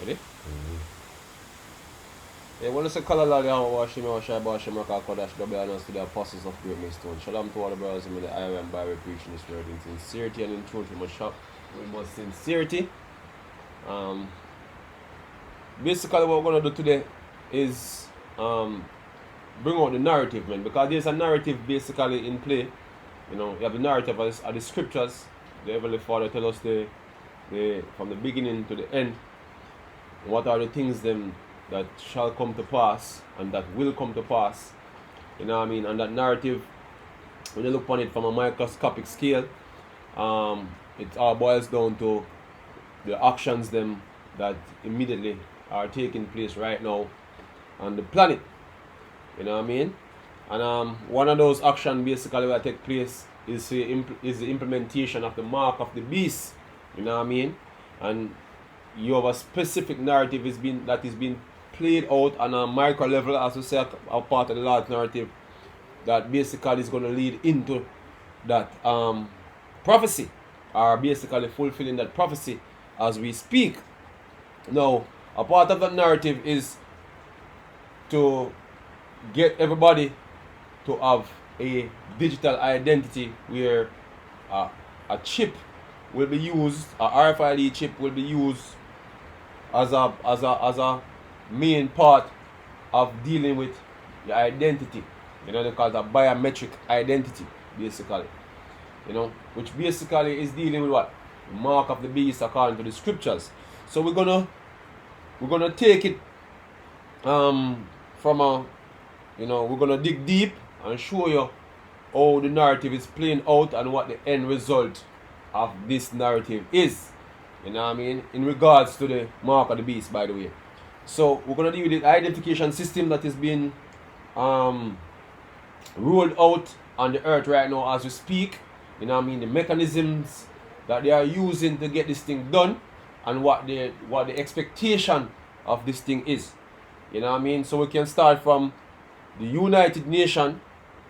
Ready? Yeah, when I say color lally and Washima, Washima, Kodash, double honors to the apostles of great millstone. Shalom to all the brothers in the Iron Bible preaching this word in sincerity and in truth. We must sincerity. Basically, what we're going to do today is bring out the narrative, man, because there's a narrative basically in play. You know, you have the narrative of the scriptures. The Heavenly Father tell us from the beginning to the end, what are the things them that shall come to pass and that will come to pass. You know what I mean? And that narrative, when you look upon it from a microscopic scale, it all boils down to the actions them that immediately are taking place right now on the planet. You know what I mean? And one of those actions basically that take place is the implementation of the mark of the beast. You know what I mean? And you have a specific narrative is being played out on a micro level, as we say, a part of the large narrative that basically is going to lead into that prophecy, or basically fulfilling that prophecy as we speak. Now, a part of that narrative is to get everybody to have a digital identity where a chip will be used, a RFID chip will be used as a main part of dealing with your identity. You know, they call it a biometric identity, basically. You know, which basically is dealing with what? The mark of the beast according to the scriptures. So we're gonna take it from a, you know, we're gonna dig deep and show you how the narrative is playing out and what the end result of this narrative is. You know what I mean? In regards to the mark of the beast, by the way. So we're gonna deal with the identification system that is being rolled out on the earth right now as we speak. You know what I mean? The mechanisms that they are using to get this thing done, and what the expectation of this thing is. You know what I mean? So we can start from the United Nations,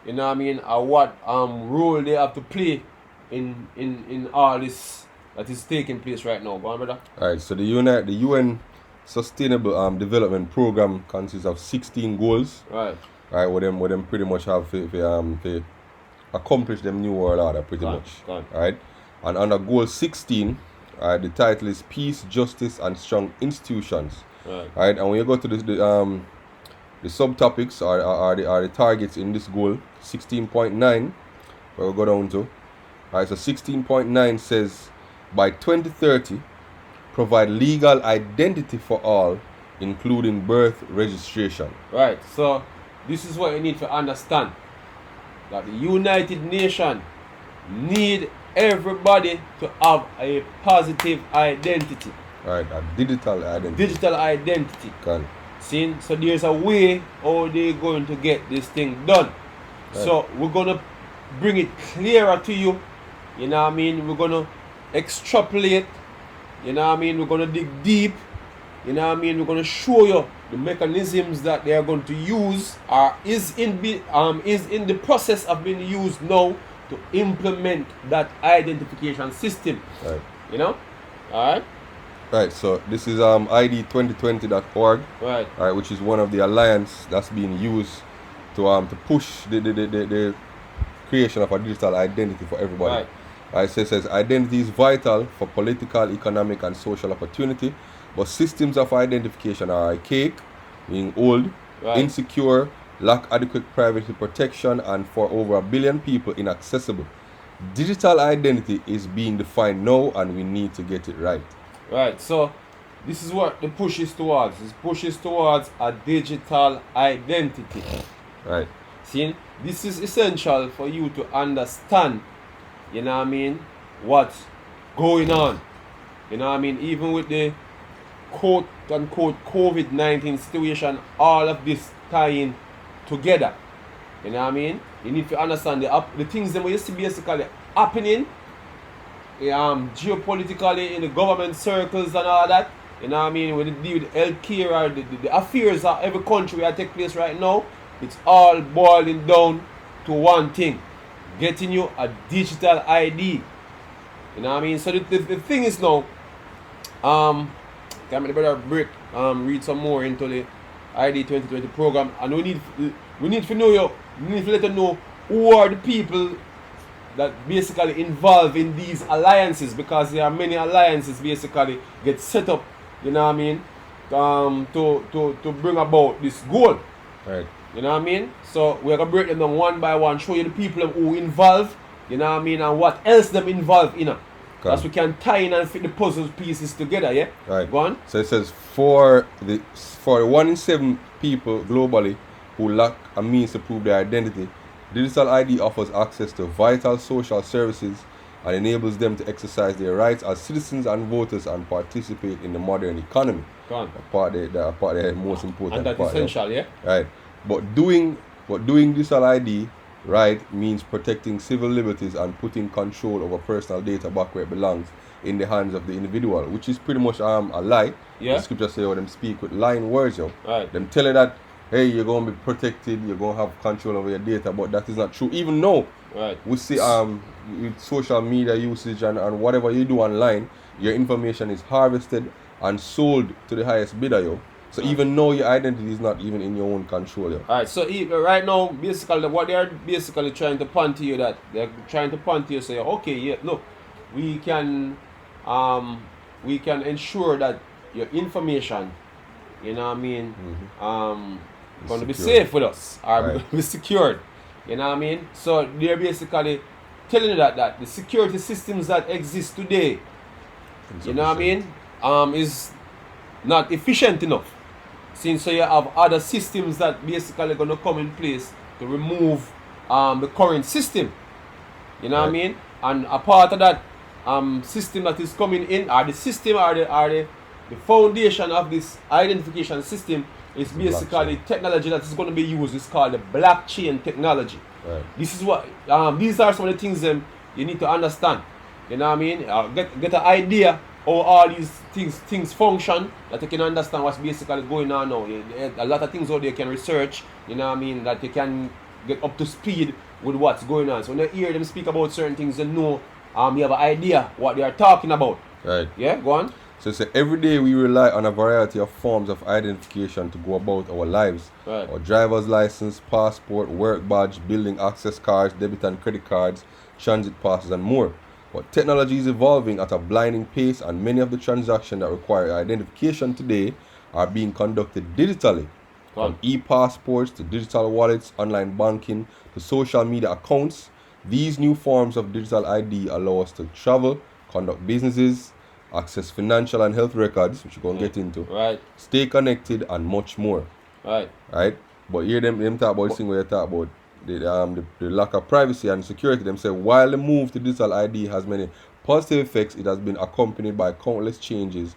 you know what I mean, or what role they have to play in all this that is taking place right now. Go on, brother. Alright, so the UN Sustainable Development Program consists of 16 goals. Right. Right, what them pretty much have to accomplish them new world order pretty much. Right? And under goal 16, the title is Peace, Justice and Strong Institutions. Right. And when you go to the subtopics are the targets in this goal, 16.9, where we go down to. Alright, so 16.9 says by 2030 provide legal identity for all, including birth registration. Right, so this is what you need to understand, that the United Nations need everybody to have a positive identity. Right, a digital identity. Digital identity. Can. See, so there's a way how they're going to get this thing done. Right. So we're going to bring it clearer to you. You know what I mean? We're going to extrapolate. You know what I mean? We're going to dig deep. You know what I mean? We're going to show you the mechanisms that they are going to use, or is in the process of being used now to implement that identification system. Right. You know? Alright? Right, so this is ID2020.org. Right. Alright, which is one of the alliance that's being used to push the creation of a digital identity for everybody. Right. So it says identity is vital for political, economic and social opportunity, but systems of identification are archaic, being old, insecure, lack adequate privacy protection, and for over 1 billion people inaccessible. Digital identity is being defined now, and we need to get it right. Right, so this is what the push is towards. It pushes towards a digital identity. Right. See, this is essential for you to understand, you know what I mean, what's going on. You know what I mean, even with the quote unquote COVID-19 situation, all of this tying together. You know what I mean? You need to understand the things that used to be basically happening geopolitically in the government circles and all that. You know what I mean? When they deal with healthcare or the affairs of every country that take place right now, it's all boiling down to one thing: getting you a digital ID. You know what I mean? So the thing is now, Can the brother break read some more into the ID 2020 program, and we need to know we need to let them know who are the people that basically involved in these alliances, because there are many alliances basically get set up, you know what I mean, to bring about this goal. Right. You know what I mean? So we're gonna break them down one by one, show you the people who involved, you know what I mean, and what else them involved in. Because we can tie in and fit the puzzle pieces together, yeah? Right. Go on. So it says for 1 in 7 people globally who lack a means to prove their identity, digital ID offers access to vital social services and enables them to exercise their rights as citizens and voters and participate in the modern economy. Go on. The part the most important and that's part. essential, yeah? Right. But doing digital ID right means protecting civil liberties and putting control over personal data back where it belongs, in the hands of the individual, which is pretty much a lie. Yeah. The scripture say, them speak with lying words, yo. Right. Them tell you that, hey, you're going to be protected, you're going to have control over your data, but that is not true. Even though we see with social media usage and whatever you do online, your information is harvested and sold to the highest bidder, yo. So even though your identity is not even in your own control, yo. Alright, so right now, basically, what they are basically trying to punt to you, that they're trying to punt to you, say, okay, yeah, look, we can ensure that your information, you know what I mean, going to be safe with us, or going to be secured, you know what I mean. So they're basically telling you that the security systems that exist today, you know what I mean, is not efficient enough. Since so you have other systems that basically going to come in place to remove the current system, you know what I mean. And a part of that system that is coming in, or the system, or the foundation of this identification system, is basically technology that is going to be used. It's called the blockchain technology. Right. This is what these are some of the things you need to understand. You know what I mean? Get an idea how all these things function, that you can understand what's basically going on now. A lot of things out there you can research, you know what I mean, that you can get up to speed with what's going on. So when you hear them speak about certain things, you know you have an idea what they are talking about. Right. Yeah, go on. So every day we rely on a variety of forms of identification to go about our lives. Right. Our driver's license, passport, work badge, building access cards, debit and credit cards, transit passes, and more. But technology is evolving at a blinding pace, and many of the transactions that require identification today are being conducted digitally. From e-passports to digital wallets, online banking to social media accounts, these new forms of digital ID allow us to travel, conduct businesses, access financial and health records, which we're going to get into, stay connected, and much more. Right? But here them talk about this thing where you talk about the lack of privacy and security. Them say while the move to digital ID has many positive effects, it has been accompanied by countless challenges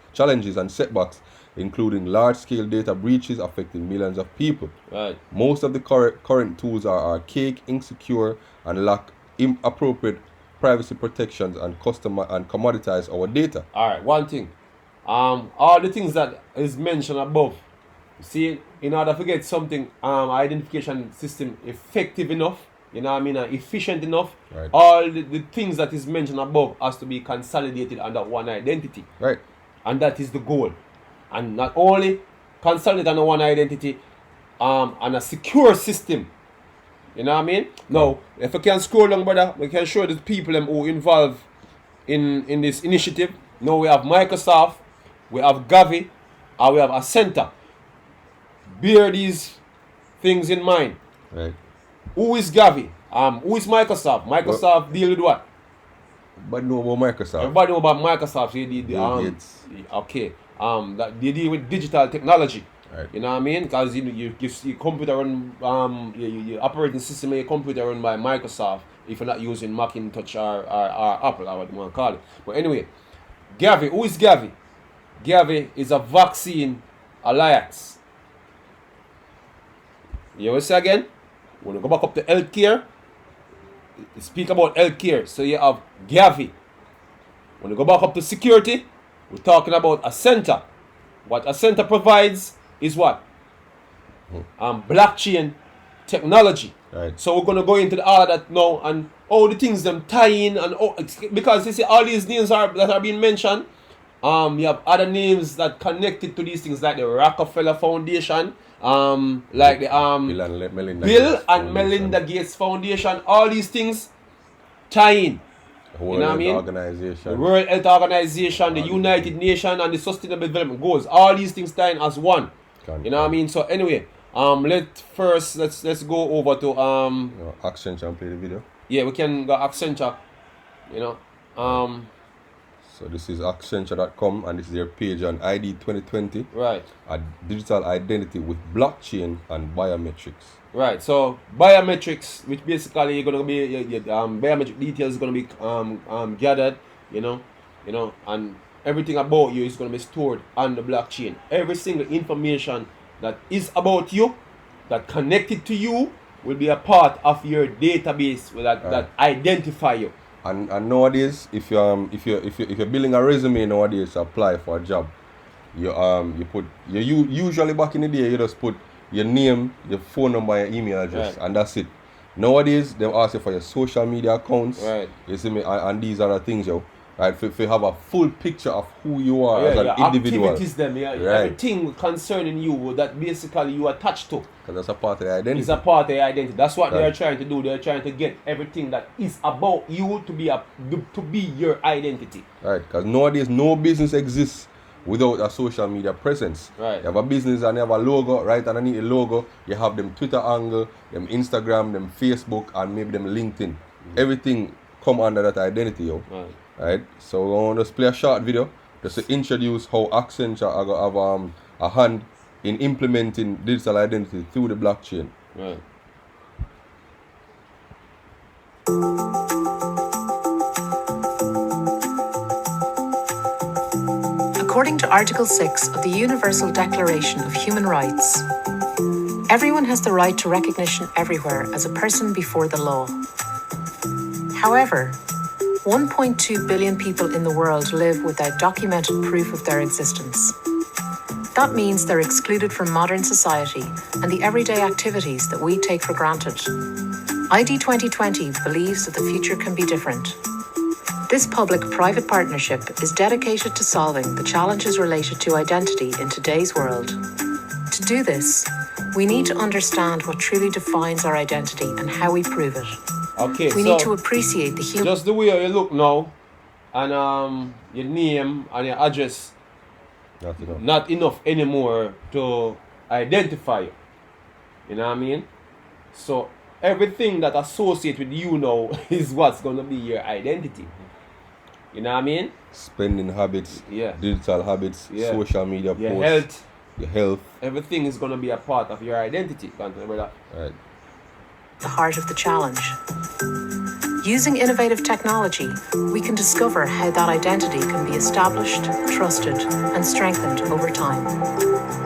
and setbacks, including large-scale data breaches affecting millions of people. Right. Most of the current tools are archaic, insecure, and lack inappropriate privacy protections and commoditize our data. Alright, one thing. All the things that is mentioned above, see, in order to get something identification system effective enough, you know what I mean, efficient enough, all the things that is mentioned above has to be consolidated under one identity. Right. And that is the goal. And not only consolidate under one identity, and a secure system. You know what I mean? Now, if I can scroll down, brother, we can show the people who involved in this initiative. Now we have Microsoft, we have Gavi, and we have Ascenta. Bear these things in mind. Right. Who is Gavi? Who is Microsoft? Microsoft deal with what? But know about Microsoft. Everybody know about Microsoft. Okay. That they deal with digital technology. Right. You know what I mean? Because you computer run, your operating system of your computer run by Microsoft if you're not using Macintosh or Apple, or what you want to call it. But anyway, Gavi. Who is Gavi? Gavi is a vaccine alliance. You know what I say again? When you go back up to healthcare, speak about healthcare. So you have Gavi. When you go back up to security, we're talking about Ascenta. What Ascenta provides is what? Blockchain technology. Right. So we're going to go into all of that now, and all the things them tie in, and because you see all these names that are being mentioned, You have other names that connected to these things, like the Rockefeller Foundation, like the Bill and Melinda Gates Foundation. All these things tie in. World Health Organization. The World Health Organization, the United Nations, and the Sustainable Development Goals. All these things tie in as one. You know what I mean? So anyway, let's go over to Accenture and play the video. Yeah, we can go Accenture. You know. So this is Accenture.com, and this is their page on ID 2020. Right. A digital identity with blockchain and biometrics. Right. So biometrics, which basically you're gonna be biometric details is gonna be gathered, you know, and everything about you is gonna be stored on the blockchain. Every single information that is about you, that connected to you, will be a part of your database that identify you. And nowadays, if you're building a resume nowadays to apply for a job, you usually back in the day you just put your name, your phone number, your email address, and that's it. Nowadays, they ask you for your social media accounts. Right. You see me, and these are the things, right? If you have a full picture of who you are as an individual. Activities, everything concerning you that basically you attach to. Because that's a part of your identity. It's a part of your identity. That's what they are trying to do. They are trying to get everything that is about you to be your identity. Right. Because nowadays, no business exists without a social media presence. Right. You have a business and you have a logo, right underneath the logo, you have them Twitter angle, them Instagram, them Facebook, and maybe them LinkedIn. Everything come under that identity, Right. So we're going to play a short video just to introduce how Accenture are going to have a hand in implementing digital identity through the blockchain. Right. According to Article 6 of the Universal Declaration of Human Rights, everyone has the right to recognition everywhere as a person before the law. However, 1.2 billion people in the world live without documented proof of their existence. That means they're excluded from modern society and the everyday activities that we take for granted. ID 2020 believes that the future can be different. This public-private partnership is dedicated to solving the challenges related to identity in today's world. To do this, we need to understand what truly defines our identity and how we prove it. Okay, we need to appreciate the human... Just the way you look now, and your name and your address, not enough anymore to identify you. You know what I mean? So everything that associates with you now is what's going to be your identity. You know what I mean? Spending habits, digital habits, social media posts, your health. Everything is going to be a part of your identity. Can't remember that? Right. The heart of the challenge. Using innovative technology, we can discover how that identity can be established, trusted, and strengthened over time.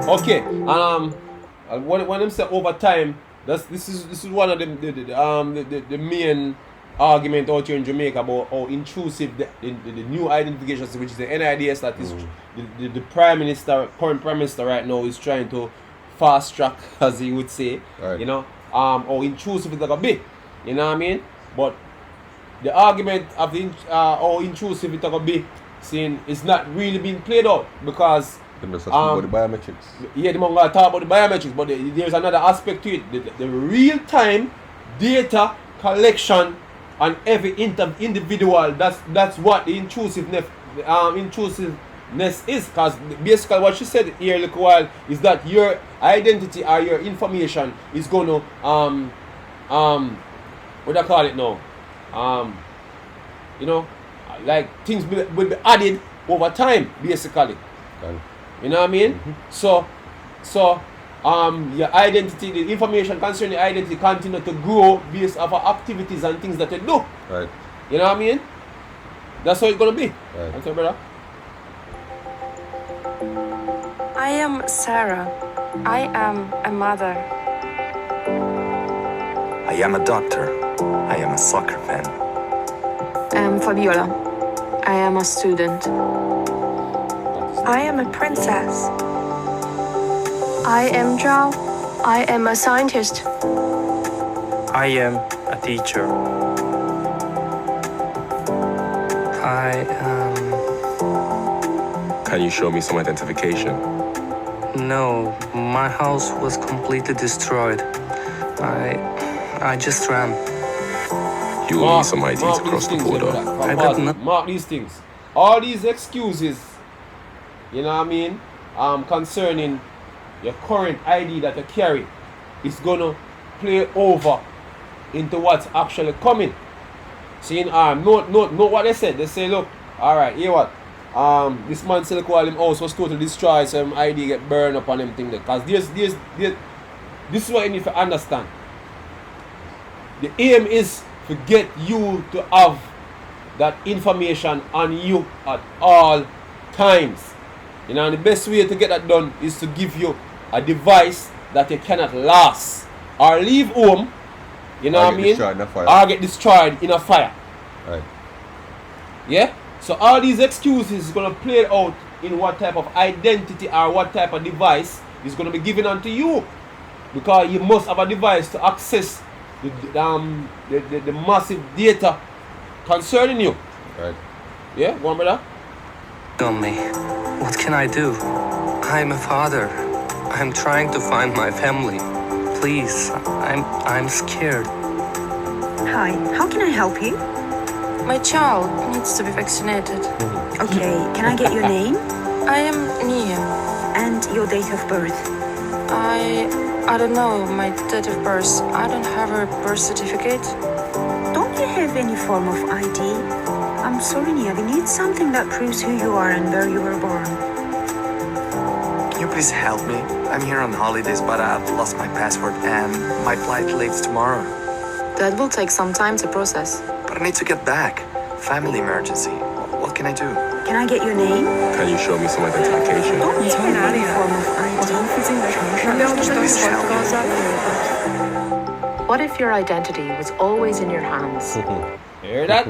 Okay, when I say over time, this is one of the main argument out here in Jamaica about how intrusive the new identifications, which is the NIDS, that is the current prime minister right now is trying to fast track, as he would say, right. You know, or intrusive it's like a bit, you know what I mean? But the argument of how intrusive it's gonna be, seeing it's not really being played out because about the biometrics. Yeah, they're gonna talk about the biometrics, but there's another aspect to it: the real-time data collection on every individual. That's what the intrusiveness is. Because basically, what she said here a little while is that your identity or your information is gonna what do I call it now? You know, like things will be added over time, basically. You know what I mean? Mm-hmm. So your identity, the information concerning your identity continue to grow based off of activities and things that you do. Right. You know what I mean? That's how it's gonna be. Right. Answer, brother. I am Sarah. I am a mother. I am a doctor. I am a soccer fan. I am Fabiola. I am a student. I am a princess. I am Zhao. I am a scientist. I am a teacher. I am Can you show me some identification? No, my house was completely destroyed. I just ran. You will need some IDs mark across these the things, border. brother. I got no- Mark these things. All these excuses, you know what I mean, concerning your current ID that you carry, is gonna play over into what's actually coming. Seeing note what they said. They say, look, alright, hear what? This man still call him house was totally destroyed, so him ID get burned up on him thing there. Cause this is what you need to understand. The aim is to get you to have that information on you at all times. You know, and the best way to get that done is to give you a device that you cannot lose or leave home, you know what I mean, or get destroyed in a fire. Right. Yeah? So all these excuses is going to play out in what type of identity or what type of device is going to be given unto you. Because you must have a device to access the massive data concerning you. Right. Yeah? Go on, brother? On me. What can I do? I'm a father. I'm trying to find my family. Please, I'm scared. Hi, how can I help you? My child needs to be vaccinated. Okay, can I get your name I am Nia. and your date of birth? I don't know my date of birth. I don't have a birth certificate. Don't you have any form of ID? I'm sorry, Nia, we need something that proves who you are and where you were born. Can you please help me? I'm here on holidays, but I've lost my passport and my flight leaves tomorrow. That will take some time to process. But I need to get back. Family emergency. What can I do? Can I get your name? Can you show me some identification? Don't you have any form of ID? Please help me. What if your identity was always in your hands? Hear that?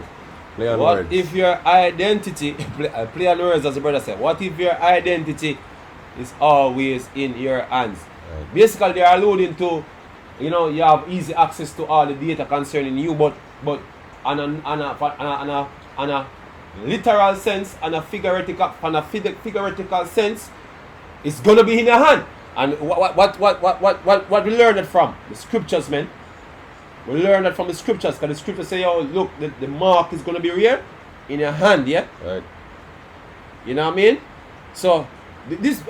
Play on What words. if your identity, play on words as the brother said, what if your identity is always in your hands? Right. Basically, they are alluding to, you know, you have easy access to all the data concerning you, but on a literal sense, on a figurative sense, it's gonna be in your hand. And what we learned it from? The scriptures, man. We learned that from the scriptures, because the scriptures say, oh, look, the mark is gonna be here in your hand, yeah? Right. You know what I mean? So this is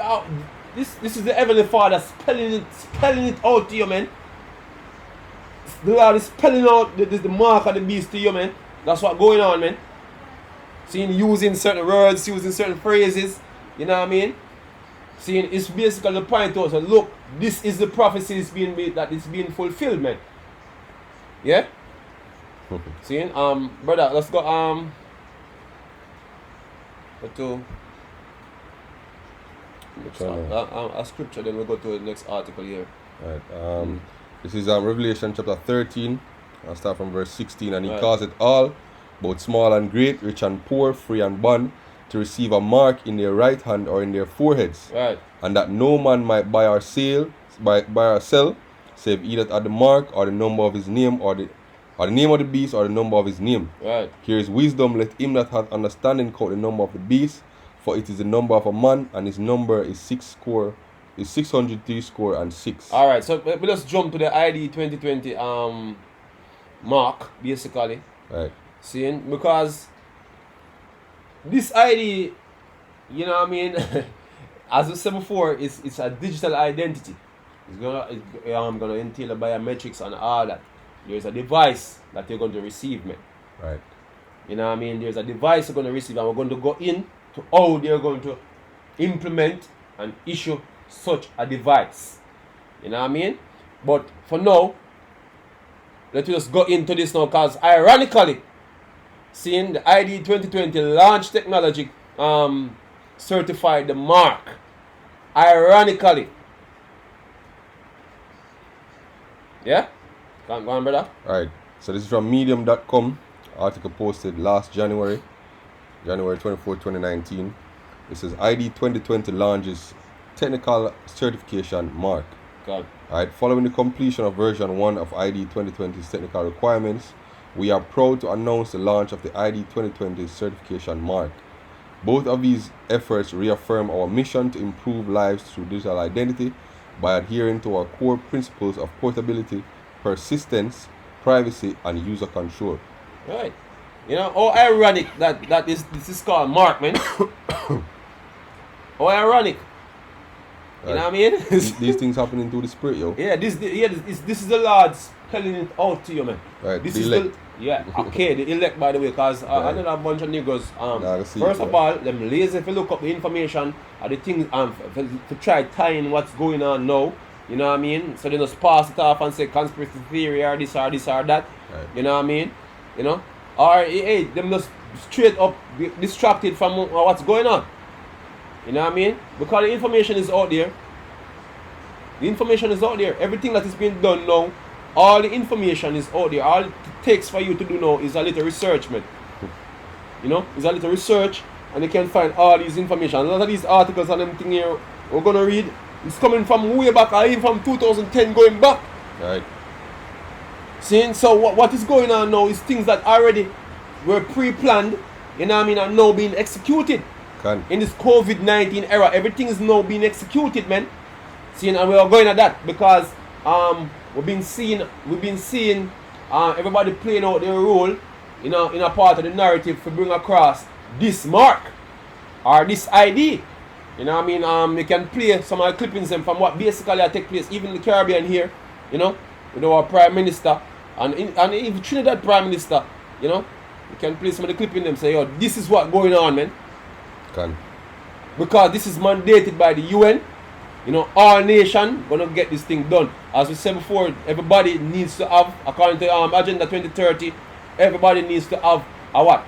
the Heavenly Father spelling it out to you, man. The Lord is spelling out the mark of the beast to you, man. That's what's going on, man. Seeing using certain words, using certain phrases, you know what I mean? Seeing it's basically the point out, so look, this is the prophecy that is being fulfilled, man. Yeah? Seeing, brother, let's go to a scripture, then we'll go to the next article here. Right. This is Revelation chapter 13. I'll start from verse 16. And he Right. causeth all, both small and great, rich and poor, free and bond, to receive a mark in their right hand or in their foreheads. Right. And that no man might buy or sell, save either at the mark or the number of his name, or the name of the beast or the number of his name. Right. Here is wisdom, let him that hath understanding count the number of the beast, for it is the number of a man, and his number is 603 score and 6. Alright, so we just jump to the ID 2020 mark, basically. Right. Seeing, because this ID, you know what I mean, as I said before, it's a digital identity. It's gonna entail biometrics and all that. There's a device that you're going to receive, man. Right. You know what I mean? There's a device you're going to receive, and we're going to go in to how they're going to implement and issue such a device. You know what I mean? But for now, let's just go into this now, because ironically, seeing the ID 2020 launch technology certified the mark. Ironically. Yeah? Go on, brother. Alright, so this is from medium.com, article posted last January 24, 2019. It says ID 2020 launches technical certification mark. God. Alright, following the completion of version 1 of ID 2020's technical requirements, we are proud to announce the launch of the ID 2020 certification mark. Both of these efforts reaffirm our mission to improve lives through digital identity by adhering to our core principles of portability, persistence, privacy, and user control. Right. You know, how ironic that this is called Mark, man. How ironic. You know what I mean? These things happening through the spirit, yo. Yeah, this is the Lord's telling it out to you, man. Right, this the is elect. the elect, by the way, because I know a bunch of niggas, first of all, them lazy if you look up the information or the things, to try tying what's going on now, you know what I mean? So they just pass it off and say conspiracy theory or this or that, right. You know what I mean? You know? Or, hey, them just straight up distracted from what's going on. You know what I mean? Because the information is out there. The information is out there. Everything that is being done now, all the information is out there. All it takes for you to do now is a little research, man. You know? It's a little research and you can find all these information. A lot of these articles and everything here we're going to read, it's coming from way back, or even from 2010 going back. Right. See, so what is going on now is things that already were pre-planned, you know what I mean, are now being executed. In this COVID-19 era, everything is now being executed, man. See, and we are going at that because we've been seeing everybody playing out their role, you know, in a part of the narrative to bring across this mark or this ID. You know what I mean? You can play some of the clippings from what basically take place, even in the Caribbean here, you know, with our Prime Minister and even Trinidad Prime Minister, you know, you can play some of the clippings and say, yo, this is what going on, man. Because this is mandated by the UN, you know, all nation gonna get this thing done. As we said before, everybody needs to have, according to Agenda 2030, everybody needs to have a what?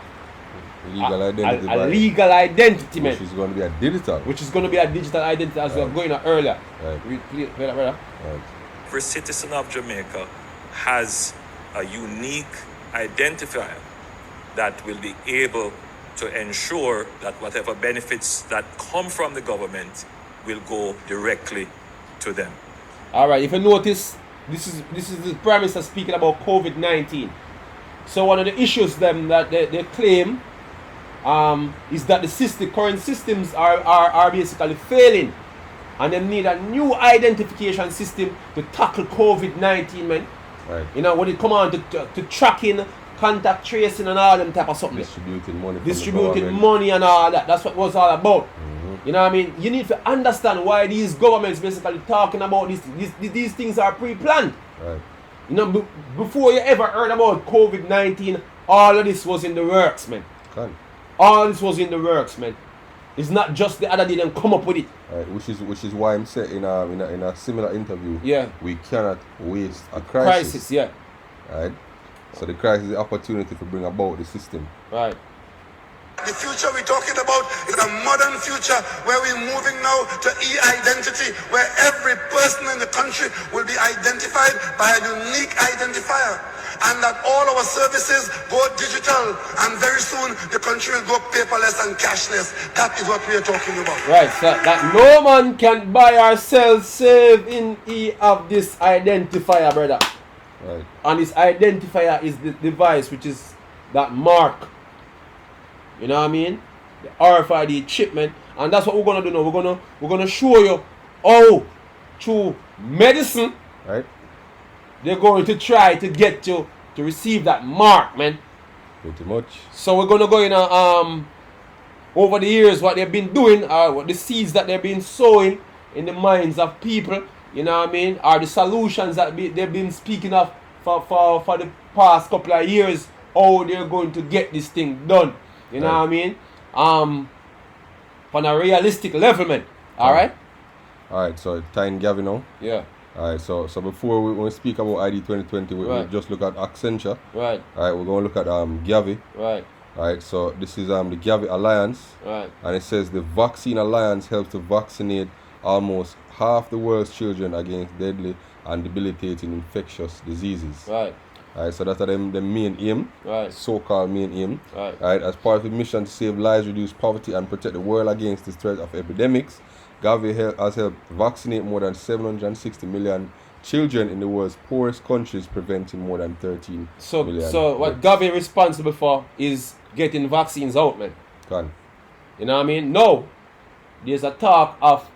Legal identity. A legal identity, man. Which is going to be a digital. Which is going to be a digital identity, as we were going on earlier. Right. Play that, brother. Right. Every citizen of Jamaica has a unique identifier that will be able to ensure that whatever benefits that come from the government will go directly to them. All right, if you notice, this is the Prime Minister speaking about COVID-19. So one of the issues them that they claim is that the current systems are basically failing, and they need a new identification system to tackle COVID-19, man. Right. You know, when it come on to tracking, contact tracing and all them type of something. Distributing money and all that. That's what it was all about. Mm-hmm. You know what I mean? You need to understand why these governments basically talking about these things are pre-planned. Right. You know, before you ever heard about COVID-19, all of this was in the works, man. All this was in the works, man. It's not just the other day them come up with it. Right, which is why I'm saying in a similar interview. Yeah. We cannot waste a crisis. Yeah. Right. So the crisis is the opportunity to bring about the system. Right. The future we're talking about is a modern future where we're moving now to e-identity, where every person in the country will be identified by a unique identifier, and that all our services go digital, and very soon the country will go paperless and cashless. That is what we are talking about. Right, so that no man can buy or sell save in of this identifier, brother. Right. And this identifier is the device, which is that mark. You know what I mean? The RFID chip, man. And that's what we're gonna do now. We're gonna show you how through medicine, right, they're going to try to get you to receive that mark, man. Pretty much. So we're gonna go in over the years what they've been doing, what the seeds that they've been sowing in the minds of people, you know what I mean, are the solutions that they've been speaking of for the past couple of years, how they're going to get this thing done. You know what I mean? On a realistic level, man. Alright? Alright, so tying Gavi now. Yeah. Alright, so before we speak about ID 2020, we just look at Accenture. Right. Alright, we're going to look at Gavi. Right. Alright, so this is the Gavi Alliance. Right. And it says the Vaccine Alliance helps to vaccinate almost half the world's children against deadly and debilitating infectious diseases. Right. Alright, so that's the main aim, right, so-called main aim. Right. Alright, as part of the mission to save lives, reduce poverty, and protect the world against the threat of epidemics, Gavi has helped vaccinate more than 760 million children in the world's poorest countries, preventing more than 13 million. So what Gavi is responsible for is getting vaccines out, man. You know what I mean? Now, there's a talk of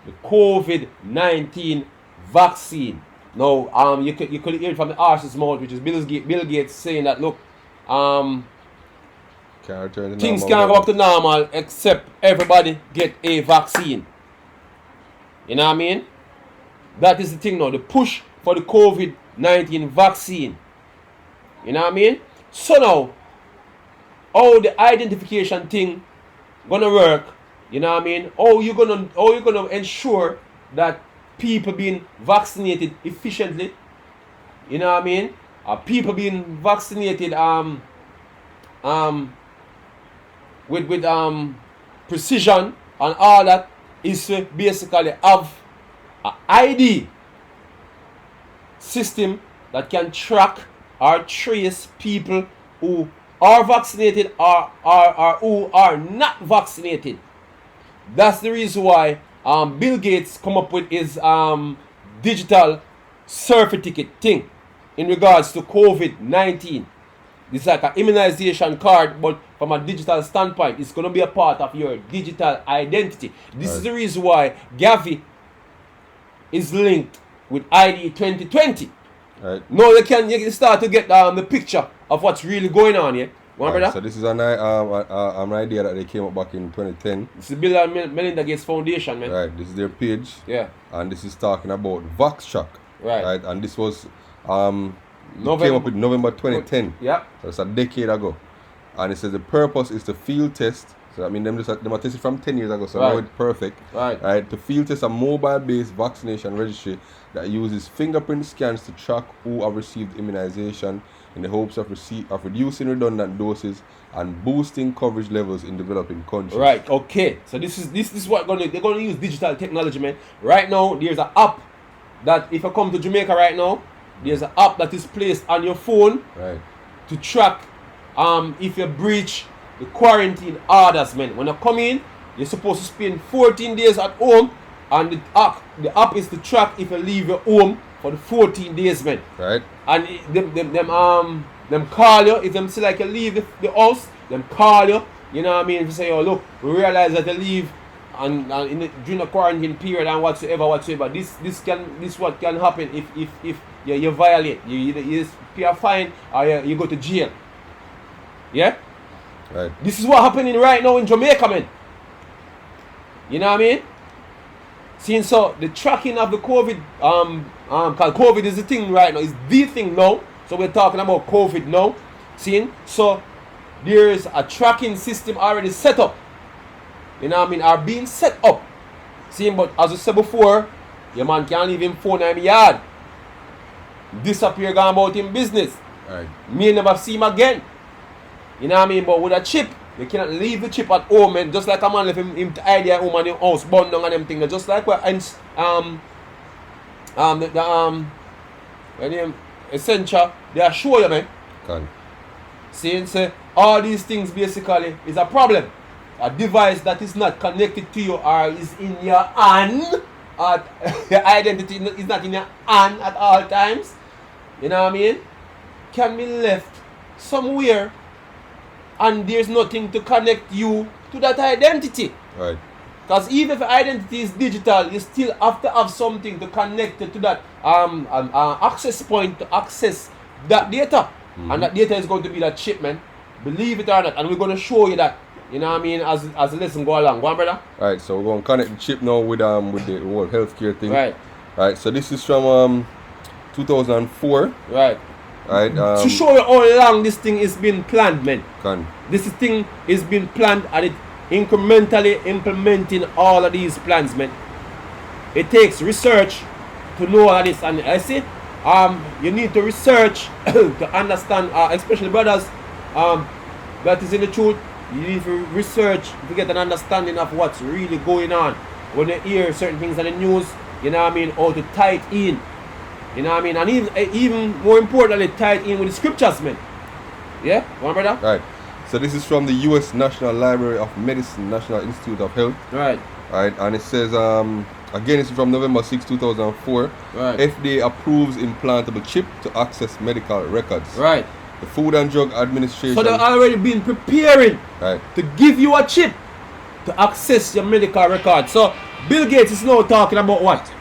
the COVID-19 vaccine. Now, you could hear it from the horse's mouth, which is Bill Gates saying that, look, things can't go back to normal except everybody get a vaccine. You know what I mean? That is the thing now, the push for the COVID-19 vaccine. You know what I mean? So now, how the identification thing gonna work, you know what I mean? How you gonna ensure that people being vaccinated efficiently, you know what I mean? People being vaccinated with precision and all that is to basically have an ID system that can track or trace people who are vaccinated or who are not vaccinated. That's the reason why Bill Gates come up with his digital certificate thing in regards to COVID-19. It's like an immunization card, but from a digital standpoint, it's going to be a part of your digital identity. This is the reason why Gavi is linked with ID 2020. Right. Now you can start to get the picture of what's really going on here. Right, so this is an idea that they came up back in 2010. This is Bill and Melinda Gates Foundation, man. Right, this is their page. Yeah. And this is talking about VaxTrack. Right. And this was came up in November 2010. Yeah. So it's a decade ago. And it says the purpose is to field test. So I mean them are tested from 10 years ago, so now it's perfect. Right. To field test a mobile-based vaccination registry that uses fingerprint scans to track who have received immunization in the hopes of reducing redundant doses and boosting coverage levels in developing countries. Right, okay. So this is what they're gonna use digital technology, man. Right now there's an app that if you come to Jamaica right now, there's an app that is placed on your phone to track if you breach the quarantine orders, man. When you come in, you're supposed to spend 14 days at home, and the app is to track if you leave your home for the 14 days, man. Right. And them call you if them see like you leave the house, them call you. You know what I mean? If you say, oh look, we realize that you leave and during the quarantine period and whatsoever. This what can happen if you violate. You pay a fine or you go to jail. Yeah? Right. This is what happening right now in Jamaica, man. You know what I mean? Seeing so the tracking of the COVID, cause COVID is the thing right now, is the thing now. So we're talking about COVID now. Seeing so there is a tracking system already set up. You know what I mean? Are being set up. Seeing, but as I said before, your man can't leave him phone in yard. Disappear, gone about in business. Right. Me never see him again. You know what I mean? But with a chip, you cannot leave the chip at home, and just like a man left him to hide at home and the house burn down and them things. Just like what Essential, they are show you, man. Saying say all these things basically is a problem. A device that is not connected to you or is in your hand, your identity is not in your hand at all times. You know what I mean? Can be left somewhere and there's nothing to connect you to that identity. Right. Because even if the identity is digital, you still have to have something to connect it to that access point to access that data. Mm-hmm. And that data is going to be that chip, man. Believe it or not. And we're going to show you that. You know what I mean? As the lesson go along. Go on, brother. Right, so we're going to connect the chip now with the whole healthcare thing. Right. Right, so this is from 2004. Right. Right. To show you how long this thing is being planned, man. This thing is being planned and it incrementally implementing all of these plans, man. It takes research to know all of this, and I see you need to research to understand, especially brothers that is in the truth. You need to research to get an understanding of what's really going on. When you hear certain things on the news, you know what I mean, how to tie it in. You know what I mean? And even more importantly, tie it in with the scriptures, man. Yeah? One brother? Right. So this is from the U.S. National Library of Medicine, National Institute of Health. Right. Right. And it says, again, it's from November 6, 2004. Right. FDA approves implantable chip to access medical records. Right. The Food and Drug Administration. So they've already been preparing to give you a chip. to access your medical record. So Bill Gates is now talking about what?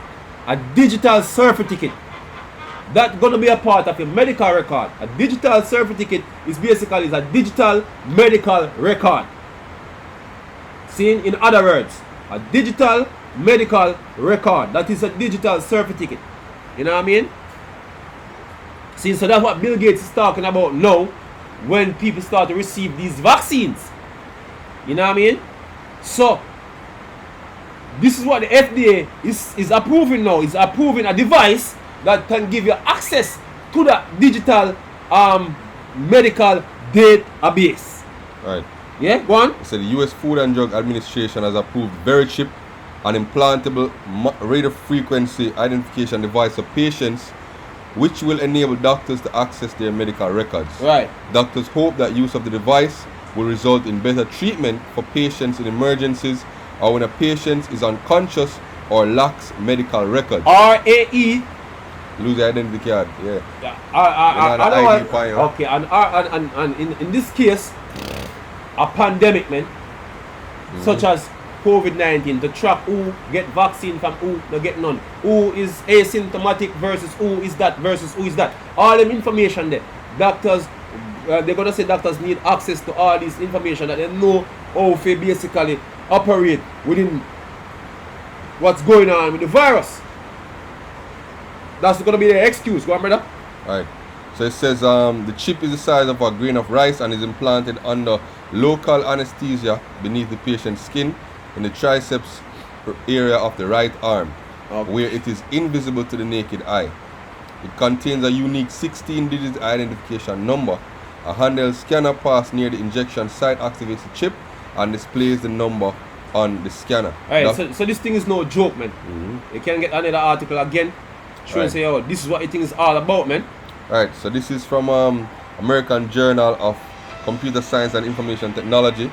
A digital certificate. That's going to be a part of your medical record. A digital certificate is basically a digital medical record. See, in other words, a digital medical record. That is a digital certificate. You know what I mean? See, so that's what Bill Gates is talking about now when people start to receive these vaccines. You know what I mean? So, this is what the FDA is approving now. It's approving a device that can give you access to that digital medical database. Right. Yeah, go on. So the U.S. Food and Drug Administration has approved VeriChip, an implantable radio frequency identification device for patients, which will enable doctors to access their medical records. Right. Doctors hope that use of the device will result in better treatment for patients in emergencies or when a patient is unconscious or lacks medical records. RAE. Lose the identity card, yeah. Okay, and in this case, a pandemic, man, such as COVID-19, to track who get vaccine from who no get none, who is asymptomatic versus who is that versus who is that. All them information there. Doctors, they're gonna say doctors need access to all this information that they know how to basically operate within what's going on with the virus. That's gonna be the excuse. Go on, brother. Alright. So it says the chip is the size of a grain of rice and is implanted under local anesthesia beneath the patient's skin in the triceps area of the right arm, where it is invisible to the naked eye. It contains a unique 16-digit identification number. A handheld scanner passed near the injection site activates the chip and displays the number on the scanner. Alright, so this thing is no joke, man. You can get another article again. Trying to say, oh, this is what the thing is all about, man. Alright, so this is from American Journal of Computer Science and Information Technology.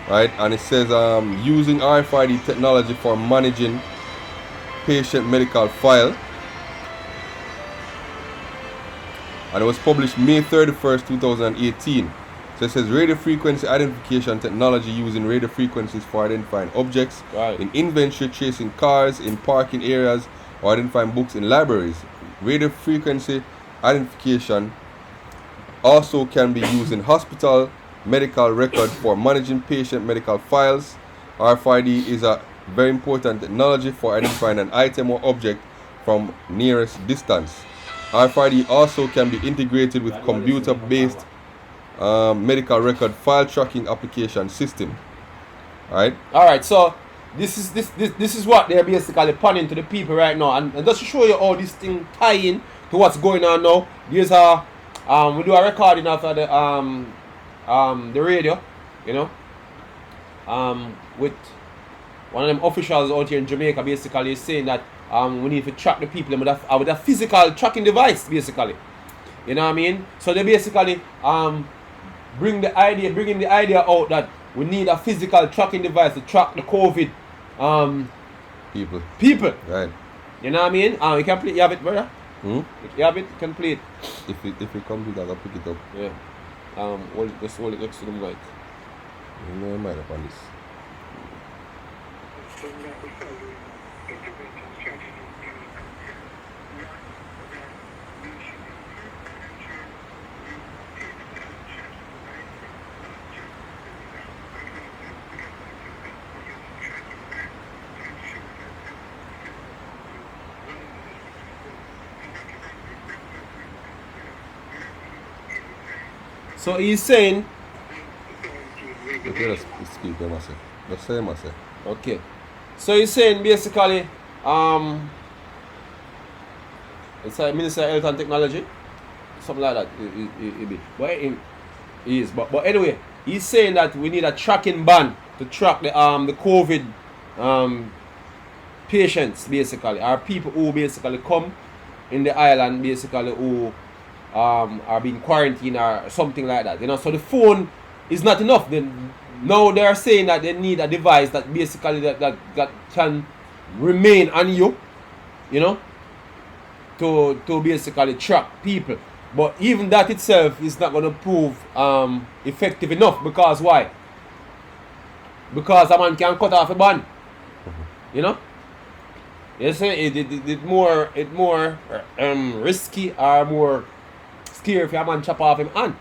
Right, and it says using RFID technology for managing patient medical file. And it was published May 31st, 2018. So it says radio frequency identification technology using radio frequencies for identifying objects in inventory, tracing cars in parking areas, or identifying books in libraries. Radio frequency identification also can be used in hospital medical record for managing patient medical files. RFID is a very important technology for identifying an item or object from nearest distance. RFID also can be integrated with computer-based medical record file tracking application system. Alright, so this is what they're basically planning to the people right now, and just to show you how this thing tie in to what's going on now. There's a we do a recording after the radio, you know, with one of them officials out here in Jamaica basically saying that we need to track the people with a physical tracking device, basically. You know what I mean? So they basically bringing the idea out that we need a physical tracking device to track the COVID people. Right. You know what I mean? You can play. You have it, brother. You have it. You can play it. If it comes with, I'll pick it up. Yeah. Just hold it next to the mic. No mind upon this. So he's saying. Okay. So he's saying basically, it's a Minister of Health and Technology, something like that. But it is. But anyway, he's saying that we need a tracking ban to track the COVID patients basically, or people who basically come in the island basically who are being quarantined or something like that. You know, so the phone is not enough. Then now they are saying that they need a device that basically that can remain on you, you know, to basically track people. But even that itself is not going to prove effective enough, because why? because a man can cut off a band. You know? You say it more risky or more scary if a man chop off him hand.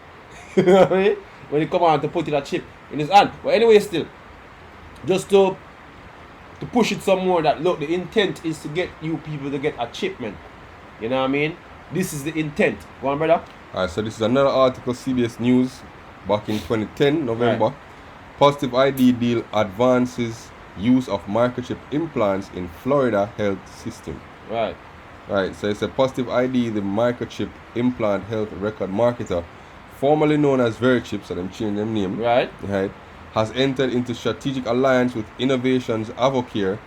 You know what I mean? When he come on to put in a chip in his hand. But anyway, still, just to push it some more, that look, the intent is to get you people to get a chip, man. You know what I mean? This is the intent. Go on, brother. Alright, so this is another article, CBS News, back in 2010, November. Right. Positive ID deal advances use of microchip implants in Florida health system. Right. Right, so it's a Positive ID, the microchip implant health record marketer, formerly known as Verichip, so them changed them name. Right. Right. Has entered into strategic alliance with Innovations Avocare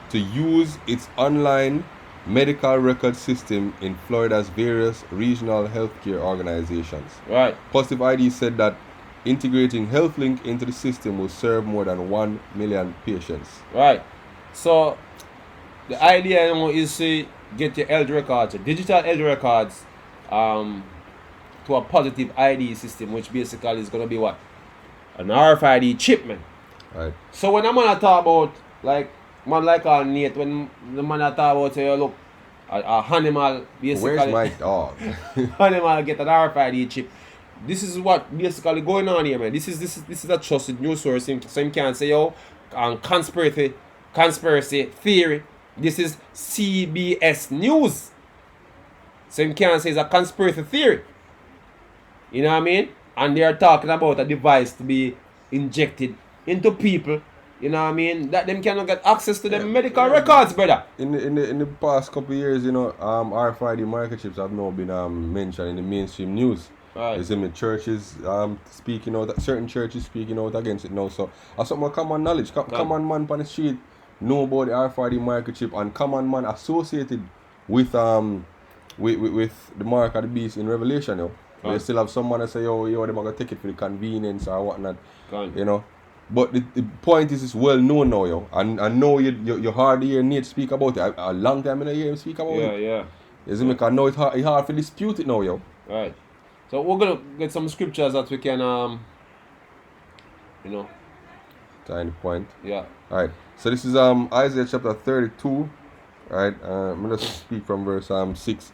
to use its online medical record system in Florida's various regional healthcare organizations. Right. Positive ID said that integrating HealthLink into the system will serve more than 1 million patients. Right. So the idea is to get your health records, your digital health records, to a positive ID system, which basically is gonna be what? An RFID chip, man. Right. So when I'm gonna talk about like man like Nate, when the man talk about say look, a animal basically. Where's my dog? Animal get an RFID chip. This is what basically going on here, man. This is a trusted news source. So you can't say conspiracy theory. This is CBS News. So you can't say it's a conspiracy theory. You know what I mean? And they are talking about a device to be injected into people. You know what I mean? That them cannot get access to the medical records, brother. In the past couple of years, you know, RFID microchips have now been mentioned in the mainstream news. Right. You see me, churches speaking out, certain churches speaking out against it now. So that's something common knowledge. Common man on the street know about the RFID microchip, and common man associated with the mark of the beast in Revelation, you know. They still have someone that say, yo, they're gonna take it for the convenience or whatnot. You know. But the point is, it's well known now, yo. And I know you hardly hear Nate speak about it. A long time I hear him speak about it. Yeah. You see me, because now it's hard to dispute it now, yo. Right. So we're gonna get some scriptures that we can Tiny point. Yeah. Alright. So this is Isaiah chapter 32. Right. I'm gonna speak from verse 6.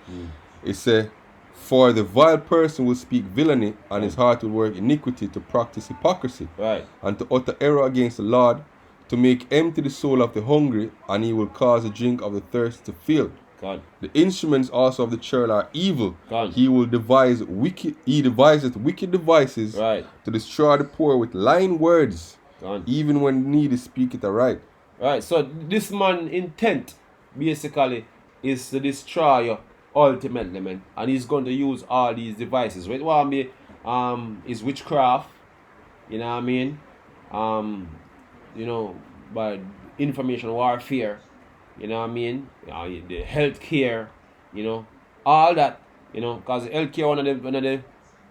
It says, "For the vile person will speak villainy, and his heart will work iniquity to practice hypocrisy, right, and to utter error against the Lord, to make empty the soul of the hungry, and he will cause the drink of the thirst to fail. God. The instruments also of the churl are evil. God. He deviseth wicked devices, right, to destroy the poor with lying words, God, even when needy speaketh aright." Right. So this man's intent basically is to destroy you ultimately, man, and he's going to use all these devices. What want be is witchcraft, you know what I mean? By information warfare, you know what I mean? The healthcare, all that, because healthcare one of the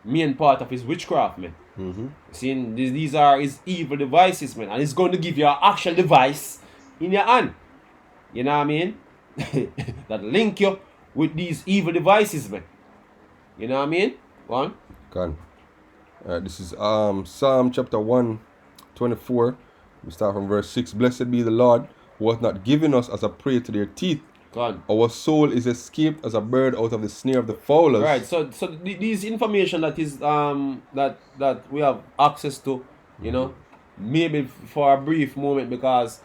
main part of his witchcraft, man. Mm-hmm. Seeing these are his evil devices, man, and he's going to give you an actual device in your hand, you know what I mean? That link you with these evil devices, man. You know what I mean? One. Gone. This is Psalm chapter 124. We start from verse 6. "Blessed be the Lord, who hath not given us as a prey to their teeth. Gone. Our soul is escaped as a bird out of the snare of the fowlers." Right. So these information that is that we have access to, maybe for a brief moment, because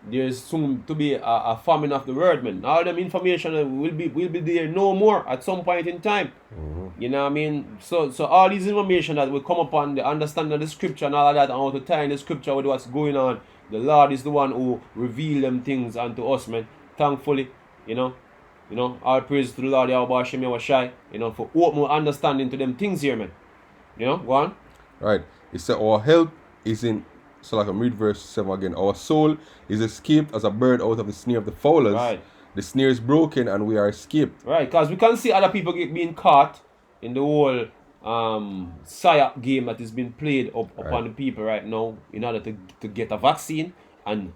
there's soon to be a famine of the word, man. All them information will be there no more at some point in time. Mm-hmm. You know what I mean? So all these information that will come upon the understanding of the scripture and all of that, and how to tie in the scripture with what's going on. The Lord is the one who reveal them things unto us, man. Thankfully, all praise to the Lord, Yahweh Hashem Yahweh, for open understanding to them things here, man. Go on. Right. It said, "Our help is in," so like I read verse 7 again. "Our soul is escaped as a bird out of the snare of the fowlers. Right. The snare is broken and we are escaped." Right, because we can see other people being caught in the whole psyop game that is being played upon the people right now in order to get a vaccine. And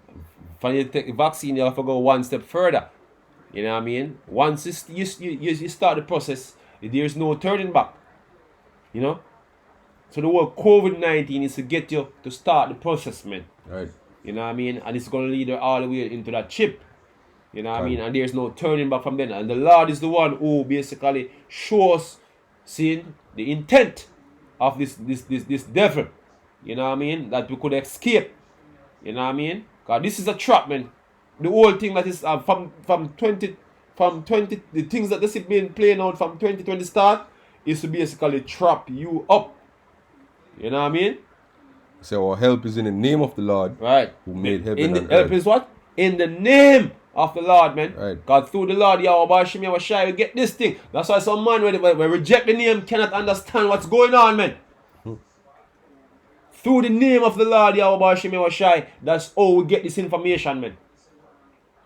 when you take the vaccine, you have to go one step further. You know what I mean? Once you start the process, there's no turning back. So the word COVID-19 is to get you to start the process, man. Right. You know what I mean? And it's going to lead you all the way into that chip. You know what I mean? And there's no turning back from then. And the Lord is the one who basically shows, seeing the intent of this devil. You know what I mean? That we could escape. You know what I mean? Because this is a trap, man. The whole thing that is from 20, the things that this has been playing out from 2020 start is to basically trap you up. You know what I mean? So our help is in the name of the Lord. Right. Who made heaven and help earth. is what? In the name of the Lord, man. Right. God, through the Lord, Yahweh Shem Yahweh Shai, we get this thing. That's why some man when reject the name cannot understand what's going on, man. Through the name of the Lord, Yahweh Shem Yahweh Shai, that's how we get this information, man.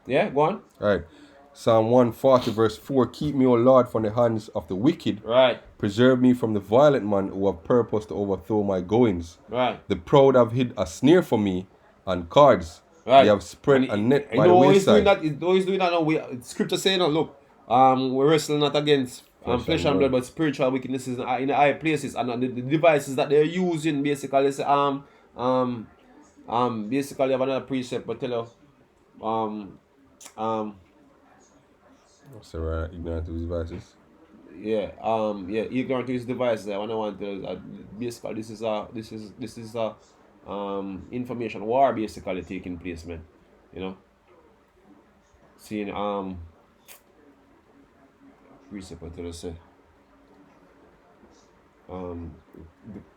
Yeah, go on. Right. Psalm 140 verse 4, keep me, O Lord, from the hands of the wicked. Right. Preserve me from the violent man who have purpose to overthrow my goings. Right. The proud have hid a snare for me and cords. Right. They have spread a net by the wayside. He's doing that now. Scripture saying, no, look, we wrestle not against flesh and blood, but spiritual wickednesses in the high places. And the devices that they're using basically is basically have another precept, but tell you so we're ignorant to his devices. Ignorant to his devices. I want to basically this is a information war basically taking place, man. You know. Seeing precept what tell us say.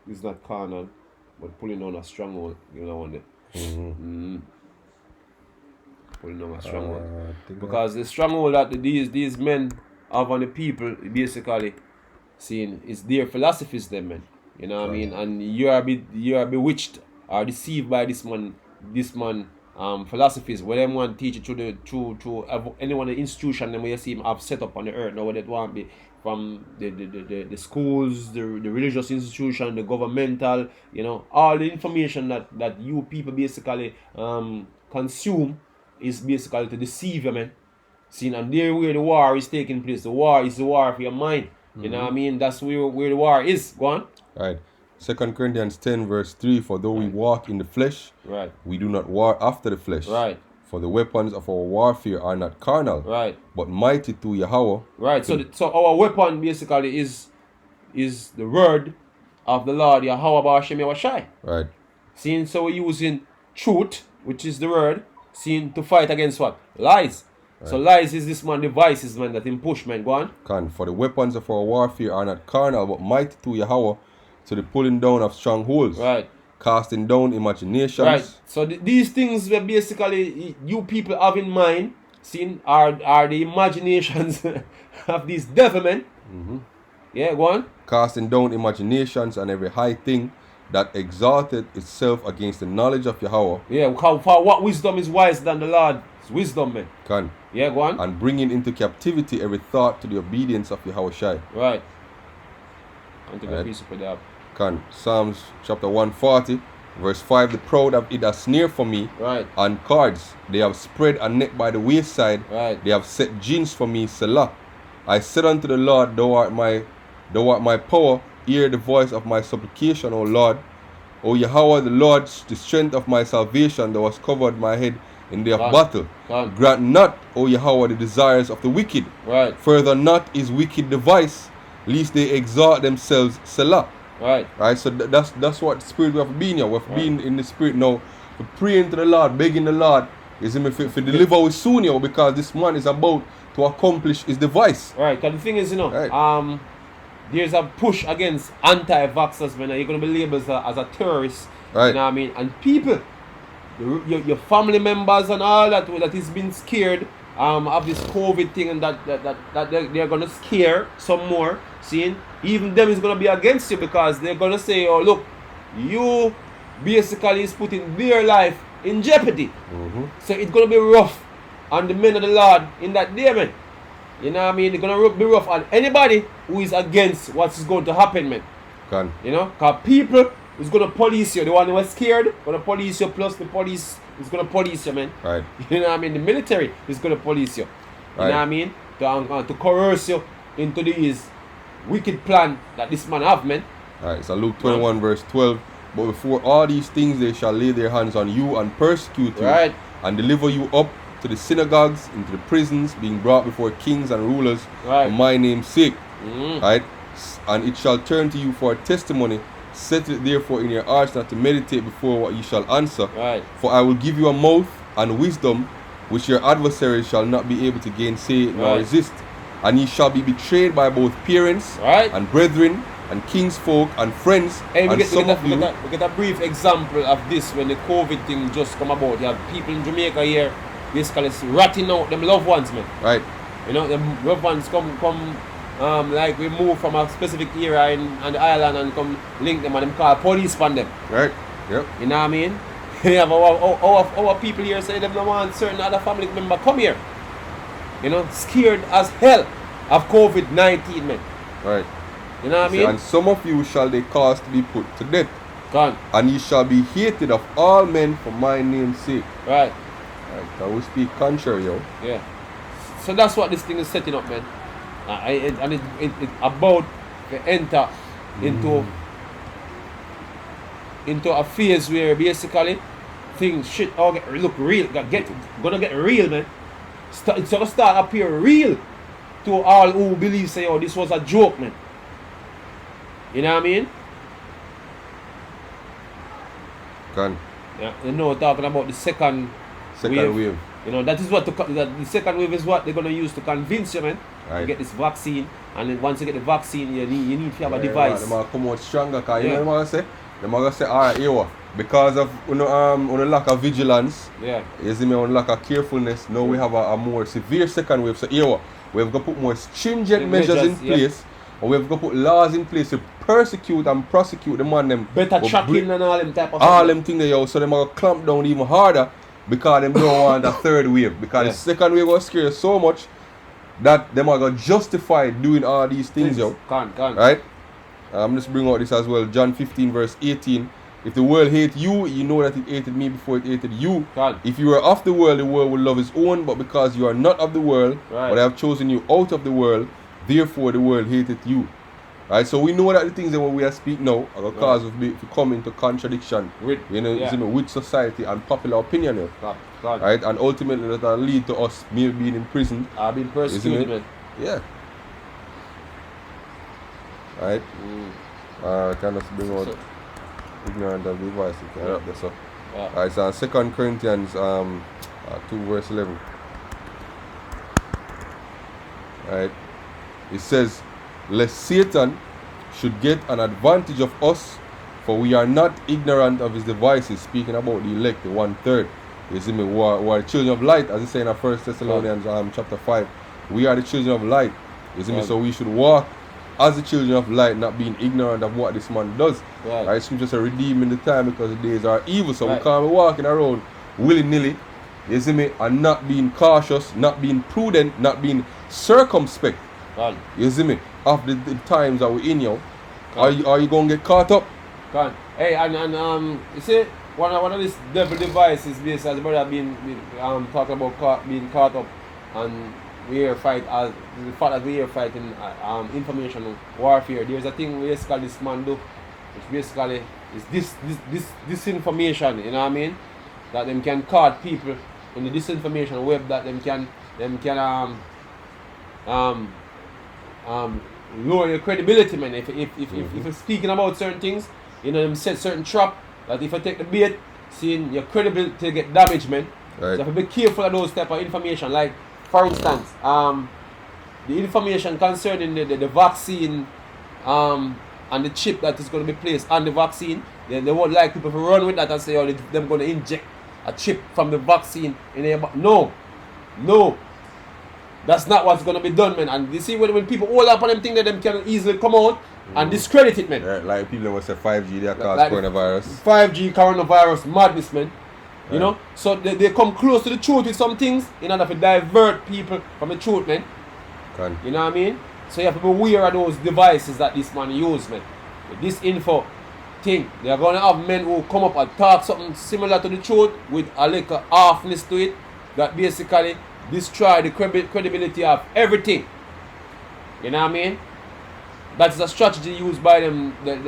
It's not carnal, but pulling on a stronghold, you know, one day. Pulling on a stronghold. Because the stronghold that these men have on the people, basically, seeing is their philosophies, them, man. You know what I mean? And you are bewitched or deceived by this man philosophies. Where them want to teach it to anyone the institution them where you see him have set up on the earth. Now what it want be from the schools, the religious institution, the governmental, you know, all the information that you people basically consume is basically to deceive you, man. See, and there where the war is taking place. The war is the war for your mind. You know what I mean? That's where the war is. Go on. Right. 2 Corinthians 10 verse 3, for though we walk in the flesh, right, we do not war after the flesh. Right. For the weapons of our warfare are not carnal, right, but mighty through Yahweh. Right. So our weapon basically is the word of the Lord Yahweh B'Hashem Yahushai. Right. Seeing so we're using truth, which is the word, seeing to fight against what? Lies. Right. So lies is this man devices, man, that him push, man. Go on. For the weapons of our warfare are not carnal, but mighty through Yahweh to the pulling down of strongholds. Right. Casting down imaginations. Right. So these things were basically you people have in mind, seeing are the imaginations of these devil men. Yeah, go on. Casting down imaginations and every high thing that exalted itself against the knowledge of Yahweh. Yeah, for what wisdom is wiser than the Lord's wisdom, man. Yeah, go on. And bringing into captivity every thought to the obedience of Yahweh Shai. Right. And to the piece of that. Psalms chapter 140 verse 5, the proud have hid a snare for me, right, and cords. They have spread a net by the wayside, right. They have set gins for me, Selah. I said unto the Lord, thou art my power, hear the voice of my supplication, O Lord. O Yahweh, the Lord, the strength of my salvation, thou hast covered my head in day of battle. Grant not, O Yahweh, the desires of the wicked. Right. Further not his wicked device, lest they exalt themselves, Selah. Right. Right. So that's what the spirit we have been here. We've been in the spirit now. We're praying to the Lord, begging the Lord, is him if deliver us soon here, because this man is about to accomplish his device. Right. Because the thing is, you know, right, there's a push against anti-vaxxers, man. You're gonna be labeled as a terrorist. Right. You know what I mean? And people, your family members and all that is been scared of this COVID thing, and that they're gonna scare some more. Seeing even them is gonna be against you, because they're gonna say, oh look, you basically is putting their life in jeopardy. So it's gonna be rough on the men of the Lord in that day, man. You know what I mean? They're gonna be rough on anybody who is against what's going to happen, man. You know, because people is gonna police you. The one who was scared gonna police you, plus the police is gonna police you, man. Right. You know what I mean? The military is gonna police you. You know what I mean? To coerce you into these wicked plan that this man have, man. Alright, so Luke 21 verse 12. But before all these things they shall lay their hands on you and persecute you, Right. and deliver you up to the synagogues, into the prisons, being brought before kings and rulers for my name's sake. Right? And it shall turn to you for a testimony. Set it therefore in your hearts not to meditate before what you shall answer. Right. For I will give you a mouth and wisdom which your adversaries shall not be able to gainsay nor resist. And ye shall be betrayed by both parents and brethren and kinsfolk and friends. Hey, we and get a brief example of this when the COVID thing just come about. You have people in Jamaica here basically ratting out them loved ones, man. Right. You know, them loved ones come like we move from a specific area on the island and come link them and them call police on them. Right. Yep. You know what I mean? You have our people here say them don't want certain other family member come here. You know, scared as hell of COVID-19, man. Right. You know what I mean? And some of you shall they cause to be put to death. Gone. And ye shall be hated of all men for my name's sake. Right. Right. Now we speak contrary, yo. Yeah. So that's what this thing is setting up, man. And it about to enter into a phase where basically things shit all look real, gonna get real, man. It's gonna start appear real to all who believe say, oh, this was a joke, man. You know what I mean? Gone. Yeah. You know, talking about the second wave. You know, that is what the second wave is what they're gonna use to convince you, man. Right. To get this vaccine, and then once you get the vaccine, you need to have a device. They might come out stronger, cause you know what I'm gonna say, alright, yo, because of lack of vigilance, you see me, on lack of carefulness, now we have a more severe second wave. So yo, we've got to put more stringent measures in place, and we've got to put laws in place to persecute and prosecute the man them. Better tracking and all them type of all them things, yo, so them are gonna clamp down even harder because them don't want a third wave. Because the second wave will scare you so much that them are gonna justify doing all these things, yo. Can't. Right? I'm just bring out this as well. John 15 verse 18. If the world hate you, you know that it hated me before it hated you. If you were of the world will love his own. But because you are not of the world, but I have chosen you out of the world, therefore the world hated you. Right? So we know that the things that we are speaking now are going to cause us to come into contradiction with society and popular opinion. Right? And ultimately that will lead to us maybe being imprisoned. Being persecuted, man. Yeah. Right? Can us bring out ignorant of the device. Alright, so 2 Corinthians 2 verse 11. Right? It says, lest Satan should get an advantage of us, for we are not ignorant of his devices. Speaking about the elect, the 1/3. You see me, who are the children of light, as it says in 1 Thessalonians chapter 5. We are the children of light. You see me, so we should walk as the children of light, not being ignorant of what this man does. Right? Scripture says, redeeming the time because the days are evil. So we can't be walking around willy-nilly, you see me, and not being cautious, not being prudent, not being circumspect. You see me, of the times that we're in, yo. Are you going to get caught up? Hey, and you see, one of these devil devices, this as brother being talking about being caught up, and we here fight as the fact that we here fighting information warfare. There's a thing basically this man do, which basically is this information, you know what I mean? That them can caught people in the disinformation web, that them can lower your credibility, man. If you're speaking about certain things, you know, them set certain trap that if you take the bait, seeing your credibility get damaged, man. So you have to be careful of those type of information. Like, for instance, the information concerning the vaccine and the chip that is going to be placed on the vaccine, they won't like people to run with that and say, oh, they're going to inject a chip from the vaccine in their No. That's not what's going to be done, man. And you see, when people hold up on them things, that them can easily come out and discredit it, man. Yeah, like people that say 5G, they cause coronavirus. 5G, coronavirus, madness, man. You know? So they come close to the truth with some things in order to divert people from the truth, man. You know what I mean? So you have to be aware of those devices that this man use, man. With this info thing, they are going to have men who come up and talk something similar to the truth with a little halfness to it, that basically destroy the credibility of everything. You know what I mean? That is a strategy used by them what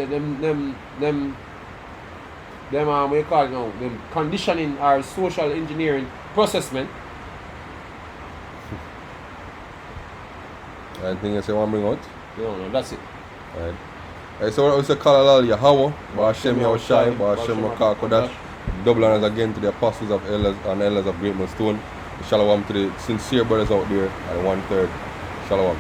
you call it now, them conditioning or social engineering processment. Anything else you want to bring out? No, that's it. Alright. So we say call Yahweh, Ba'ashem Yahushai, Ba'ashem Makar Kodash. Double honors again to the apostles of elders and elders of Great Millstone. Shalom to the sincere brothers out there, and 1/3. Shalom.